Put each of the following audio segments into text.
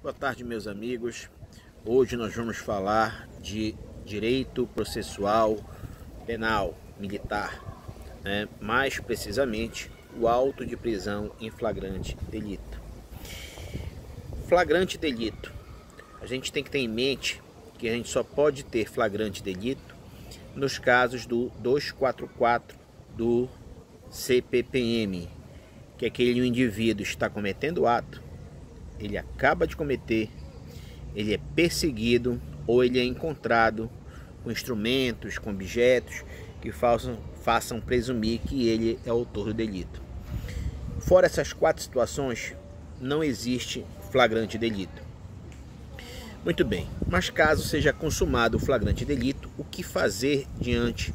Boa tarde, meus amigos. Hoje nós vamos falar de direito processual penal militar, mais precisamente o auto de prisão em flagrante delito. Flagrante delito. A gente tem que ter em mente que a gente só pode ter flagrante delito nos casos do 244 do CPPM, que aquele indivíduo está cometendo o ato, ele acaba de cometer, ele é perseguido ou ele é encontrado com instrumentos, com objetos que façam presumir que ele é autor do delito. Fora essas quatro situações, não existe flagrante delito. Muito bem, mas caso seja consumado o flagrante delito, o que fazer diante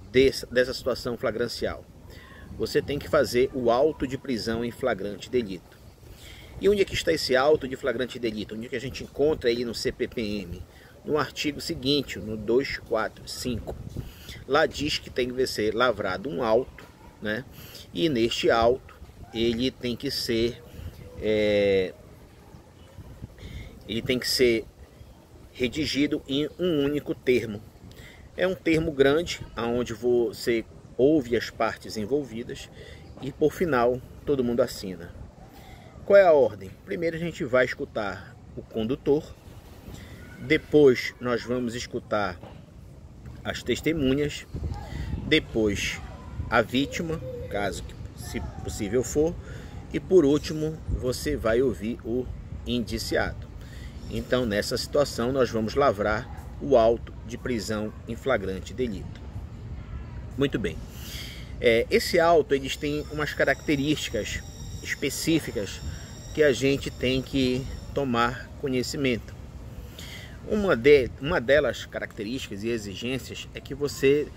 dessa situação flagrancial? Você tem que fazer o auto de prisão em flagrante delito. E onde é que está esse auto de flagrante delito? Onde é que a gente encontra ele no CPPM? No artigo seguinte, no 245. Lá diz que tem que ser lavrado um auto, e neste auto ele tem que ser redigido em um único termo. É um termo grande, onde você ouve as partes envolvidas e por final todo mundo assina. Qual é a ordem? Primeiro a gente vai escutar o condutor, depois nós vamos escutar as testemunhas, depois a vítima, caso que se possível for, e por último você vai ouvir o indiciado. Então nessa situação nós vamos lavrar o auto de prisão em flagrante delito. Muito bem. Esse auto eles têm umas características específicas que a gente tem que tomar conhecimento. Uma delas características e exigências é que você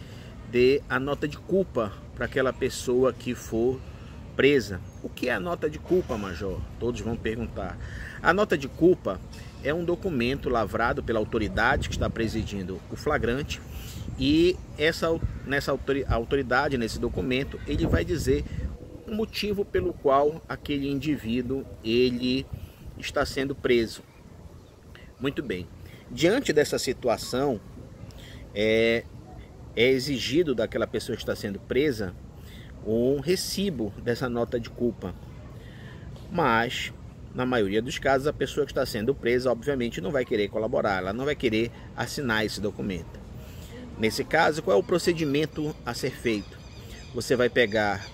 dê a nota de culpa para aquela pessoa que for presa. O que é a nota de culpa, Major? Todos vão perguntar. A nota de culpa é um documento lavrado pela autoridade que está presidindo o flagrante, e nessa autoridade, nesse documento, ele vai dizer o motivo pelo qual aquele indivíduo ele está sendo preso. Muito bem. Diante dessa situação, é exigido daquela pessoa que está sendo presa um recibo dessa nota de culpa. Mas, na maioria dos casos, a pessoa que está sendo presa, obviamente, não vai querer colaborar, ela não vai querer assinar esse documento. Nesse caso, qual é o procedimento a ser feito? Você vai pegar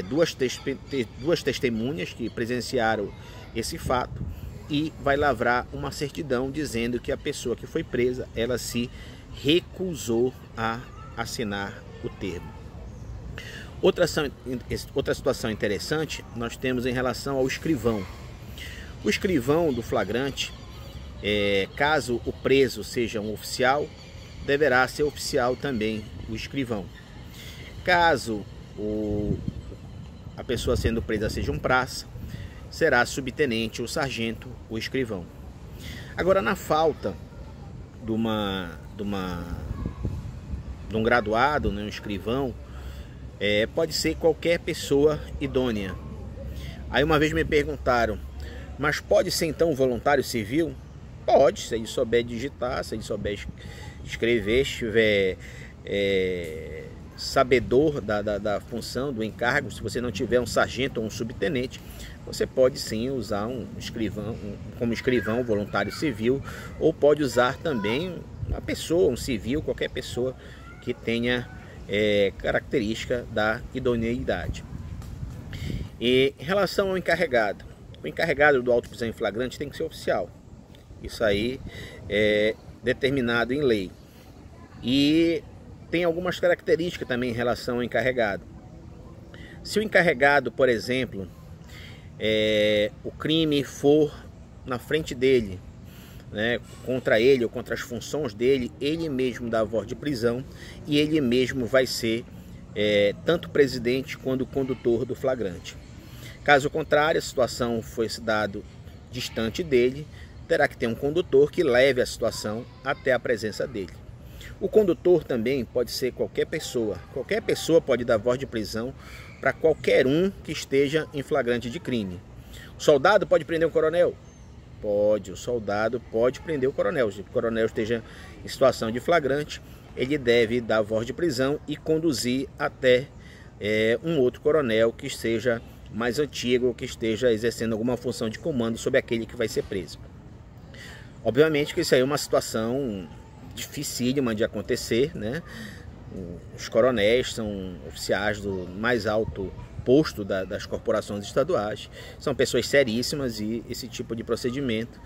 duas testemunhas que presenciaram esse fato e vai lavrar uma certidão dizendo que a pessoa que foi presa, ela se recusou a assinar o termo. Outra situação interessante nós temos em relação ao escrivão. O escrivão do flagrante, caso o preso seja um oficial, deverá ser oficial também o escrivão. Caso a pessoa sendo presa seja um praça, será subtenente ou sargento o escrivão. Agora, na falta de um graduado, um escrivão, pode ser qualquer pessoa idônea. Aí uma vez me perguntaram, mas pode ser então um voluntário civil? Pode, se ele souber digitar, se ele souber escrever, estiver sabedor da função, do encargo. Se você não tiver um sargento ou um subtenente, você pode sim usar um escrivão, como escrivão voluntário civil, ou pode usar também uma pessoa, um civil, qualquer pessoa que tenha característica da idoneidade. E em relação ao encarregado, o encarregado do auto de prisão em flagrante tem que ser oficial. Isso aí é determinado em lei. E tem algumas características também em relação ao encarregado. Se o encarregado, por exemplo, o crime for na frente dele, contra ele ou contra as funções dele, ele mesmo dá a voz de prisão e ele mesmo vai ser tanto presidente quanto condutor do flagrante. Caso contrário, a situação foi se dado distante dele, terá que ter um condutor que leve a situação até a presença dele. O condutor também pode ser qualquer pessoa pode dar voz de prisão para qualquer um que esteja em flagrante de crime. O soldado pode prender um coronel, Pode, o soldado pode prender o coronel. Se o coronel esteja em situação de flagrante, ele deve dar voz de prisão e conduzir até um outro coronel que esteja mais antigo, que esteja exercendo alguma função de comando sobre aquele que vai ser preso. Obviamente que isso aí é uma situação dificílima de acontecer, né? Os coronéis são oficiais do mais alto posto das corporações estaduais, são pessoas seríssimas e esse tipo de procedimento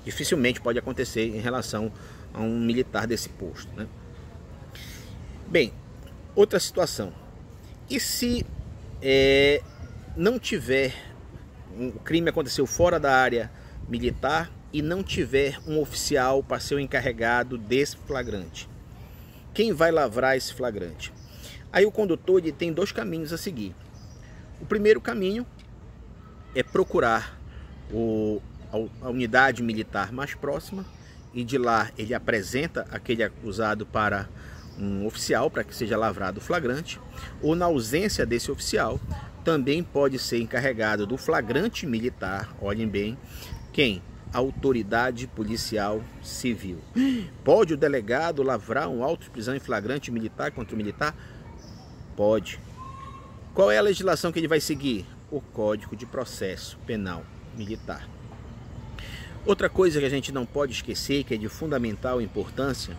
dificilmente pode acontecer em relação a um militar desse posto, né? Bem, outra situação, e se não tiver, o crime aconteceu fora da área militar e não tiver um oficial para ser o encarregado desse flagrante? Quem vai lavrar esse flagrante? Aí o condutor ele tem dois caminhos a seguir. O primeiro caminho é procurar a unidade militar mais próxima e de lá ele apresenta aquele acusado para um oficial para que seja lavrado o flagrante, ou na ausência desse oficial também pode ser encarregado do flagrante militar, olhem bem, quem? A autoridade policial civil. Pode o delegado lavrar um auto de prisão em flagrante militar contra o militar? Pode. Qual é a legislação que ele vai seguir? O Código de Processo Penal Militar. Outra coisa que a gente não pode esquecer, que é de fundamental importância,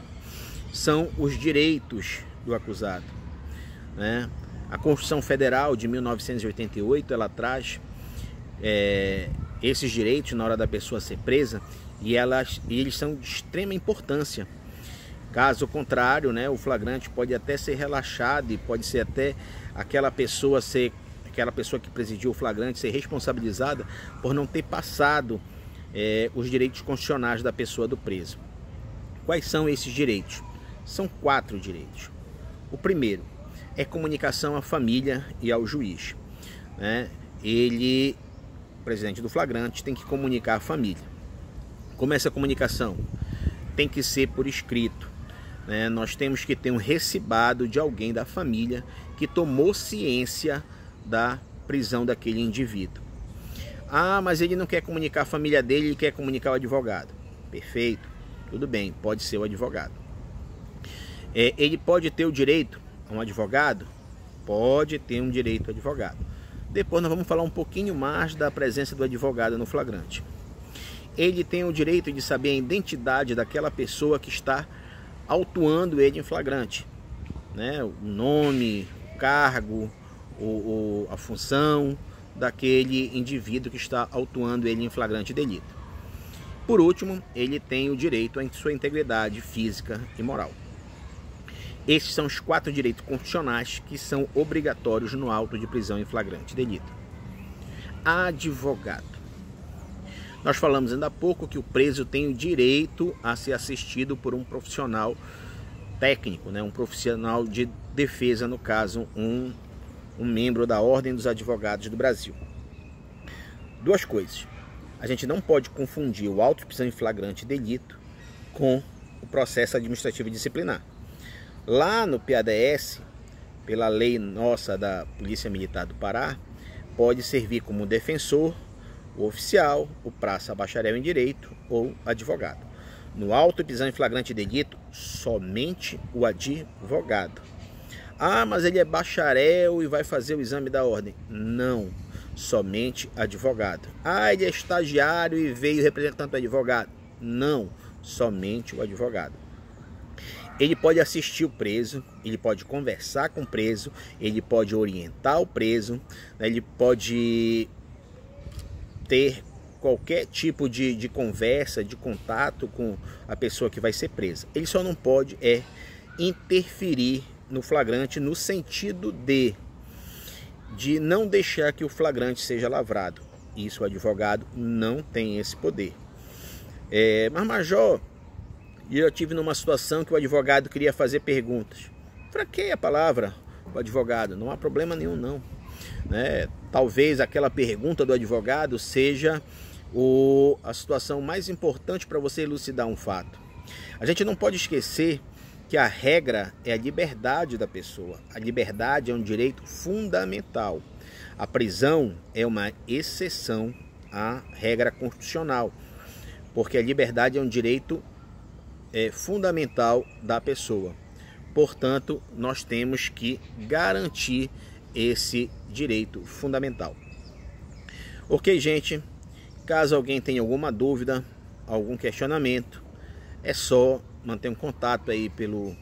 são os direitos do acusado, né? A Constituição Federal de 1988, ela traz esses direitos na hora da pessoa ser presa e eles são de extrema importância. Caso contrário, né, o flagrante pode até ser relaxado e pode ser até aquela pessoa que presidiu o flagrante ser responsabilizada por não ter passado os direitos constitucionais da pessoa do preso. Quais são esses direitos? São 4 direitos. O primeiro é comunicação à família e ao juiz, né? O presidente do flagrante tem que comunicar à família. Como essa comunicação? Tem que ser por escrito, né? Nós temos que ter um recibado de alguém da família que tomou ciência da prisão daquele indivíduo. Ah, mas ele não quer comunicar a família dele, ele quer comunicar o advogado. Perfeito, tudo bem, pode ser o advogado. Ele pode ter o direito a um advogado? Pode ter um direito ao advogado. Depois nós vamos falar um pouquinho mais da presença do advogado no flagrante. Ele tem o direito de saber a identidade daquela pessoa que está autuando ele em flagrante, né? O nome, o cargo, a função daquele indivíduo que está autuando ele em flagrante delito. Por último, ele tem o direito à sua integridade física e moral. Esses são os 4 direitos constitucionais que são obrigatórios no auto de prisão em flagrante delito. Advogado. Nós falamos ainda há pouco que o preso tem o direito a ser assistido por um profissional técnico, né? Um profissional de defesa, no caso, um membro da Ordem dos Advogados do Brasil. Duas coisas. A gente não pode confundir o auto de prisão em flagrante delito com o processo administrativo disciplinar. Lá no PADS, pela lei nossa da Polícia Militar do Pará, pode servir como defensor, o oficial, o praça bacharel em direito ou advogado. No auto de prisão em flagrante delito, somente o advogado. Ah, mas ele é bacharel e vai fazer o exame da ordem. Não, somente advogado. Ah, ele é estagiário e veio representando o advogado. Não, somente o advogado. Ele pode assistir o preso, ele pode conversar com o preso, ele pode orientar o preso, né? Ele pode ter qualquer tipo de conversa, de contato com a pessoa que vai ser presa. Ele só não pode interferir no flagrante no sentido de não deixar que o flagrante seja lavrado. Isso o advogado não tem esse poder. Mas Major, eu tive numa situação que o advogado queria fazer perguntas. Fraqueia a palavra o advogado, não há problema nenhum não. Né? Talvez aquela pergunta do advogado seja a situação mais importante para você elucidar um fato. A gente não pode esquecer que a regra é a liberdade da pessoa. A liberdade é um direito fundamental. A prisão é uma exceção à regra constitucional, porque a liberdade é um direito fundamental da pessoa. Portanto, nós temos que garantir esse direito fundamental. Ok, gente? Caso alguém tenha alguma dúvida, algum questionamento, é só manter um contato aí pelo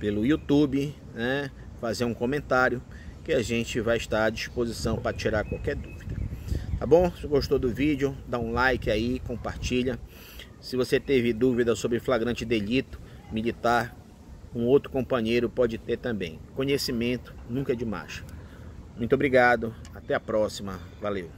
YouTube, né? Fazer um comentário que a gente vai estar à disposição para tirar qualquer dúvida. Tá bom? Se gostou do vídeo, dá um like aí, compartilha. Se você teve dúvida sobre flagrante delito militar, um outro companheiro pode ter também. Conhecimento nunca é demais. Muito obrigado, até a próxima, valeu.